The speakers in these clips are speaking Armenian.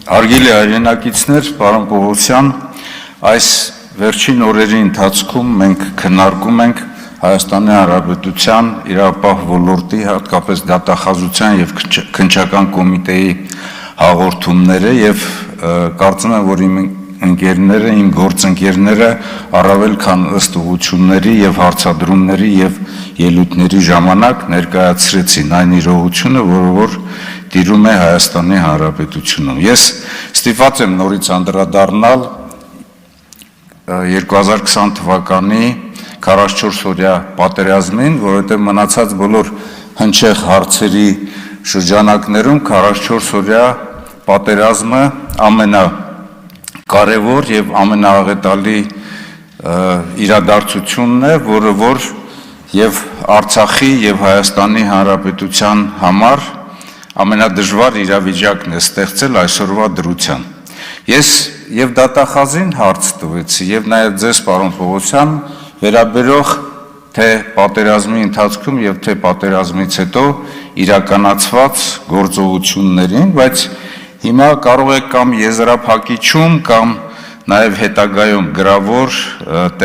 Հարգելի հայրենակիցներ, պարոն Պողոսյան, այս վերջին օրերի ընթացքում մենք քննարկում ենք Հայաստանի Հանրապետության իրավապահ ոլորտի, հատկապես դատախազության եւ քննչական կոմիտեի հաղորդումները եւ կարծում եմ, որ իմ ընկերները, իմ գործընկերները առավել քան ըստ ուղղությունների եւ հարցադրումների եւ ելույթների ժամանակ ներկայացրեցին այն իրողությունը, որ դիրում է Հայաստանի Հանրապետությունում։ Ես ստիպված եմ նորից անդրադառնալ 2020 թվականի 44-օրյա պատերազմին, որովհետև մնացած բոլոր հնչեղ հարցերի շրջանակներում 44-օրյա պատերազմը ամենակարևոր եւ ամենաաղետալի իրադարձությունն է, որը որ եւ Արցախի եւ Հայաստանի Հանրապետության համար ամենադժվար իրավիճակն է ստեղծել այսօրվա դրության։ Ես եւ դատախազին հարց տվեցի եւ նաեւ ձեզ, պարոն Պողոսյան, վերաբերող թե պատերազմի ընթացքում եւ թե պատերազմից հետո իրականացված գործողություններին, բայց հիմա կարող եք կամ եզրափակիչում կամ նաեւ հետագայում գրավոր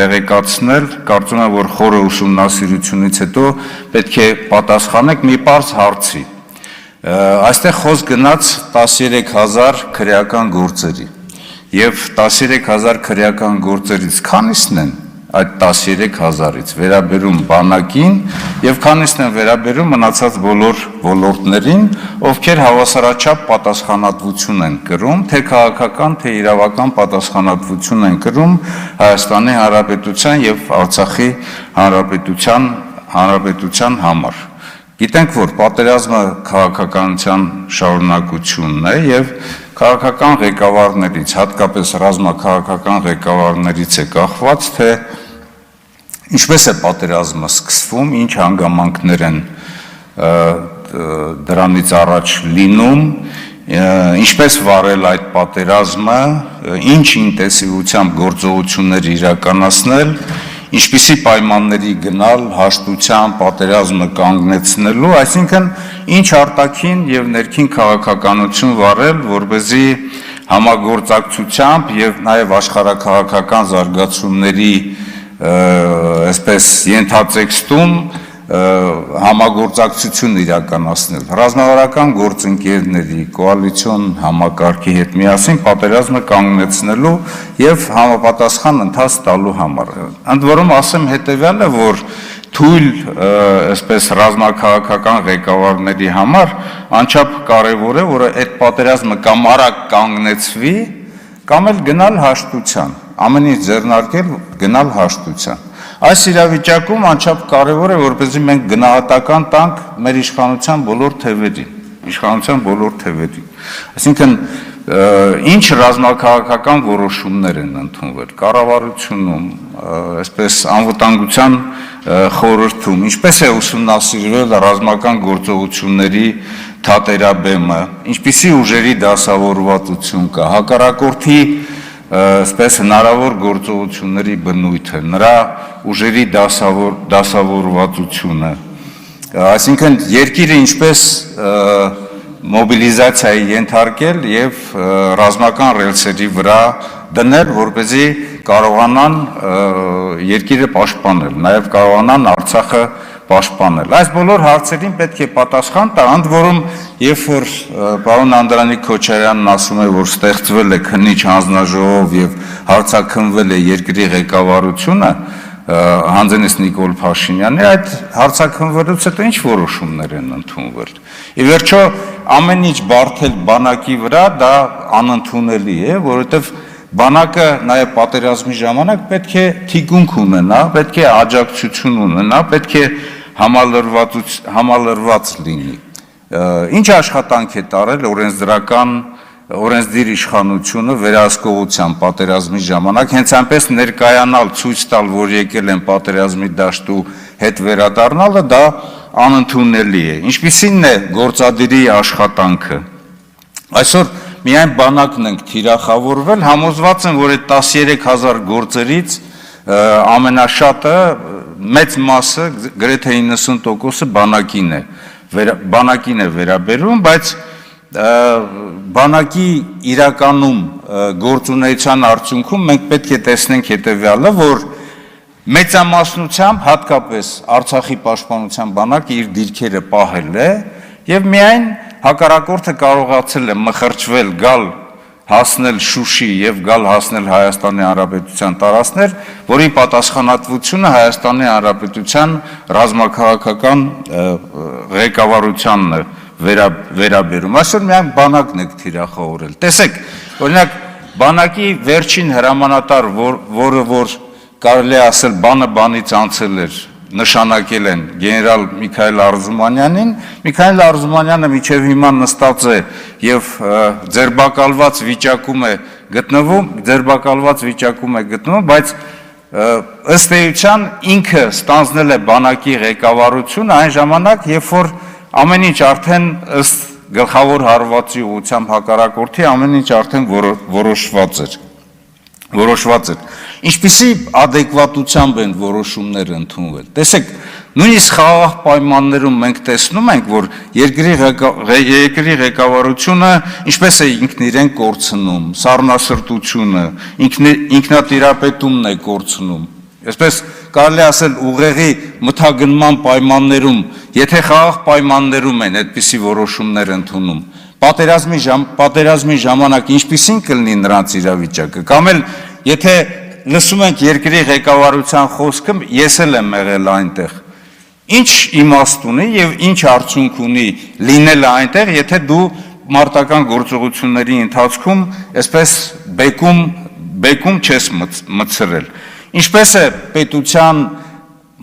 տեղեկացնել, կարծում եմ, որ խորը ուսումնասիրությունից հետո պետք է պատասխանեք մի պարզ հարցի։ Այստեղ խոսք գնաց 13000 քրեական գործերի եւ 13000 քրեական գործերից քանիսն են այդ 13000-ից վերաբերում բանակին եւ քանիսն են վերաբերում մնացած բոլոր ոլորտներին, ովքեր հավասարաչափ պատասխանատվություն են կրում, թե քաղաքական, թե իրավական պատասխանատվություն են կրում Հայաստանի Հանրապետության եւ Արցախի Հանրապետության համար։ Գիտենք, որ պատերազմը քաղաքականության շարունակությունն է եւ քաղաքական ղեկավարներից, հատկապես ռազմաքաղաքական ղեկավարներից է կախված, թե ինչպես է պատերազմը սկսվում, ինչ հանգամանքներ են դրանից առաջ լինում, ինչպես վարել այդ պատերազմը, ինչ ինտենսիվությամբ գործողություններ իրականացնել, ինչպիսի պայմանների գնալ հաշտության պատերազմը կանգնեցնելու, այսինքն ինչ արտաքին եւ ներքին քաղաքականություն վարել, որպեսզի համագործակցությամբ եւ նաեւ աշխարհաքաղաքական զարգացումների այսպես ենթատեքստում համագործակցություն իրականացնել ռազմավարական գործընկերների կոալիցիոն համակարգի հետ միասին պատերազմը կանգնեցնելու եւ համապատասխան ընթաց տալու համար։ Ընդ որում ասեմ հետեւյալը, որ թույլ այսպես ռազմաքաղաքական ղեկավարների համար անչափ կարեւոր է, որ այդ պատերազմը կամ արագ կանգնեցվի, կամ էլ գնալ հաշտության, ամեն ինչ ձեռնարկել գնալ հաշտության։ Այս իրավիճակում անչափ կարևոր է, որպեսզի մենք գնահատական տանք մեր իշխանության բոլոր թևերին, Այսինքն ինչ ռազմաքաղաքական որոշումներ են ընդունվել կառավարությունում, այսպես անվտանգության խորհրդում, ինչպես է ուսումնասիրվել ռազմական գործողությունների թատերաբեմը, ինչպիսի ուժերի դասավորվածություն կա, հակառակորդի այսպես հնարավոր գործողությունների բնույթը, նրա ուժերի դասավորվածությունը, այսինքն երկիրը ինչպես մոբիլիզացիայի ենթարկել եւ ռազմական ռելսերի վրա դնել, որպեսզի կարողանան երկիրը պաշտպանել, նաեւ կարողանան Արցախը պաշտպանել։ Այս բոլոր հարցերին պետք է պատասխան տա, ընդ որում, երբ որ պարոն Անդրանիկ Քոչարյանն ասում է, որ ստեղծվել է քննիչ հանձնաժողով եւ հարցաքննվել է երկրի ղեկավարությունը, հանձնես Նիկոլ Փաշինյանի, այդ հարցաքննվելուց հետո ինչ որոշումներ են ընդունվել։ Ի վերջո ամեն ինչ բարթել բանակի վրա դա անընդունելի է, որովհետեւ բանակը նաեւ պատերազմի ժամանակ պետք է թիկունք ունենա, պետք է աջակցություն ունենա, պետք է համալրված լինի։ Ինչ աշխատանք է տարել օրենսդիր իշխանությունը վերահսկողության պատերազմի ժամանակ, հենց այնպես ներկայանալ, ցույց տալ, որ եկել են պատերազմի դաշտու հետ վերադառնալը, դա անընդունելի է։ Ինչպիսին է գործադիրի աշխատանքը։ Այսօր միայն բանակն ենք թիրախավորվել, համոզված եմ, որ այդ 13000 գործերից ամենաշատը մեծ մասը գրեթե 90%-ը բանակին է վերաբերում, բայց բանակի իրականում գործունեության արդյունքում մենք պետք է տեսնենք հետևյալը, որ մեծամասնությամբ հատկապես Արցախի պաշտպանության բանակը իր դիրքերը պահել է եւ միայն հակառակորդը կարողացել է մխրճվել, գալ հասնել Շուշի եւ գալ հասնել Հայաստանի Հանրապետության տարածքներ, որի պատասխանատվությունը Հայաստանի Հանրապետության ռազմաքաղաքական ղեկավարությանն է վերաբերում։ Այսօր միայն բանակն է թիրախավորել։ Տեսեք, օրինակ բանակի վերջին հրամանատար, որ կարելի է ասել բանը բանից անցել էր, նշանակել են գեներալ Միքայել Արզումանյանին, Միքայել Արզումանյանը մինչև հիմա նստած է եւ ձերբակալված վիճակում է գտնվում, բայց ըստ էության ինքը ստանձնել է բանակի ղեկավարությունը այն ժամանակ, երբ որ ամեն ինչ արդեն ըստ գլխավոր հարվածի ուղղությամբ հակառակորդի ամեն ինչ արդեն որոշված էր։ Ինչպիսի adekvatությամբ են որոշումները ընդունվել։ Տեսեք, նույնիսկ խաղաղ պայմաններում մենք տեսնում ենք, որ երկրի ղեկավարությունը ինչպես է ինքն իրեն կորցնում, սառնասրտությունը, ինքնատիրապետումն է կորցնում։ Այսպես կարելի ասել ուղեղի մթագնման պայմաններում, եթե խաղաղ պայմաններում են այդպիսի որոշումներ ընդունում, պատերազմի ժամանակ ինչպիսին կլինի նրանց իրավիճակը, կամ էլ եթե լսում ենք երկրի ղեկավարության խոսքը, ես էլ եմ եղել այնտեղ, ինչ իմաստ ունի եւ ինչ արդյունք ունի լինելը այնտեղ, եթե դու մարտական գործողությունների ընթացքում այսպես բեկում չես մցրել։ Ինչպես է պետության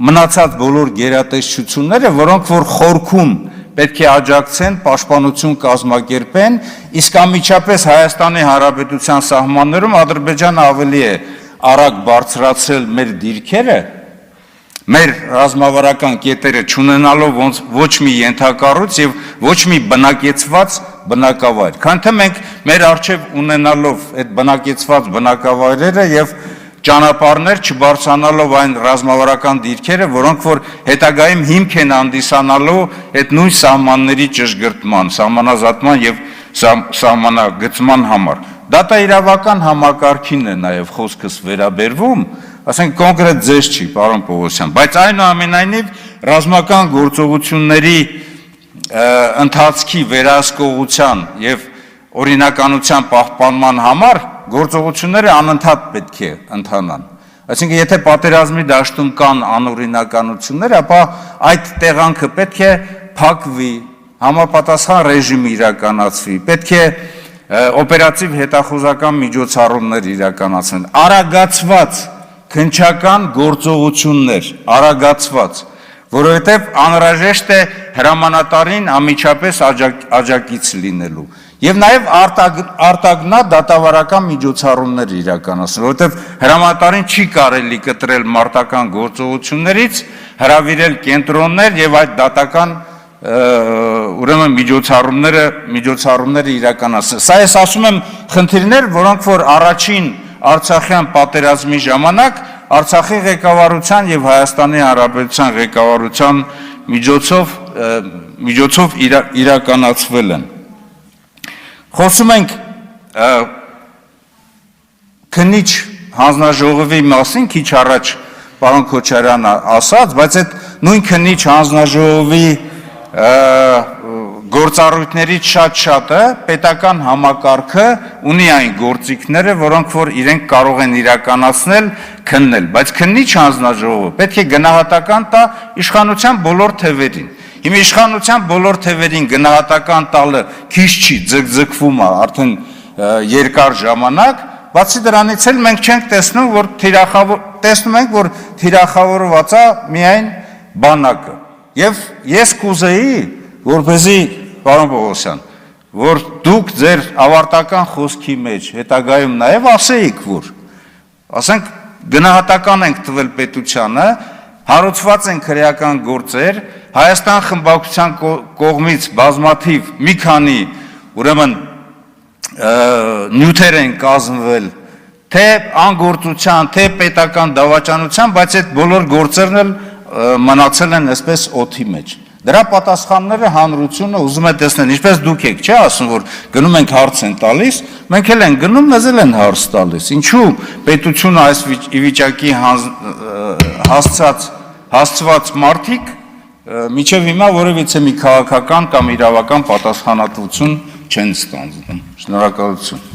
մնացած բոլոր գերատեսչությունները, որոնք որ խորքում պետք է աջակցեն, պաշտպանություն կազմակերպեն, իսկ անմիջապես Հայաստանի Հանրապետության սահմաններում Ադրբեջանը ավելի է արագ բարձրացրել մեր դիրքերը, մեր ռազմավարական կետերը չունենալով ոչ մի ենթակառույց եւ ոչ մի բնակեցված բնակավայր։ Քանի թե մենք մեր արժեվ ունենալով այդ բնակեցված բնակավայրերը եւ ճանապարհներ չբարձրանալով այն ռազմավարական դիրքերը, որոնք որ հետագայում հիմք են հանդիսանալու այդ նույն սահմանների ճշգրտման, սահմանազատման եւ սահմանագծման համար։ Դատաիրավական համակարգին է նաեւ խոսքս վերաբերվում, ասենք կոնկրետ ձեզ չի, պարոն Պողոսյան, բայց այնուամենայնիվ ռազմական գործողությունների ընթացքի վերահսկողության եւ օրինականության պահպանման համար գործողությունները անընդհատ պետք է ընթանան։ Այսինքն եթե պատերազմի դաշտում կան անօրինականություններ, ապա այդ տեղանքը պետք է փակվի, համապատասխան ռեժիմ իրականացվի, պետք է օպերատիվ հետախուզական միջոցառումներ իրականացվեն, արագացված քննչական գործողություններ, որովհետև անհրաժեշտ է հրամանատարին անմիջապես աջակից լինելու եւ նաեւ արտագնա դատավարական միջոցառումներ իրականացնել, որովհետեւ հրամանատարին չի կարելի կտրել մարտական գործողություններից, հրավիրել կենտրոններ եւ այդ դատական ուրեմն միջոցառումները իրականացնել։ Սա ես ասում եմ խնդիրներ, որոնք որ առաջին Արցախյան պատերազմի ժամանակ Արցախի ղեկավարության եւ Հայաստանի Հանրապետության ղեկավարության միջոցով իրականացվել են։ Խոսում ենք քննիչ հանձնաժողովի մասին քիչ առաջ պարոն Քոչարյանը ասաց, բայց այդ նույն քննիչ հանձնաժողովի գործառույթներից շատ-շատը պետական համակարգը ունի այն գործիքները, որոնք որ իրենք կարող են իրականացնել, քննել, բայց քննիչ հանձնաժողովը պետք է գնահատական տա իշխանության բոլոր թևերին։ Հիմա իշխանության բոլոր թևերին գնահատական տալը քիչ չի, ձգձգվում է արդեն երկար ժամանակ, բացի դրանից էլ մենք չենք տեսնում, որ թիրախավորված է միայն բանակը։ Եվ ես կուզեի, որպեսզի պարոն Պողոսյան, որ դուք ձեր ավարտական խոսքի մեջ հետագայում նաև ասեիք, որ ասենք գնահատական ենք տվել պետությանը, հարուցված են քրեական գործեր, Հայաստան խմբակցության կողմից բազմաթիվ մի քանի ուրեմն նյութեր են կազմվել, թե անգործության, թե պետական դավաճանության, բայց այդ բոլոր գործերն էլ մնացել են այսպես օդի մեջ։ Դրա պատասխանները հանրությունը ուզում է տեսնել, ինչպես դուք եք, չէ՞, ասում որ գնում ենք հարց են տալիս, մենք էլ ենք գնում, մեզ էլ են հարց տալիս։ Ինչու պետությունը այս վիճակի հասցված մարդիկ միջև հիմա որևիցե մի քաղաքական կամ իրավական պատասխանատվություն չեն ստանձնում։ Շնորհակալություն։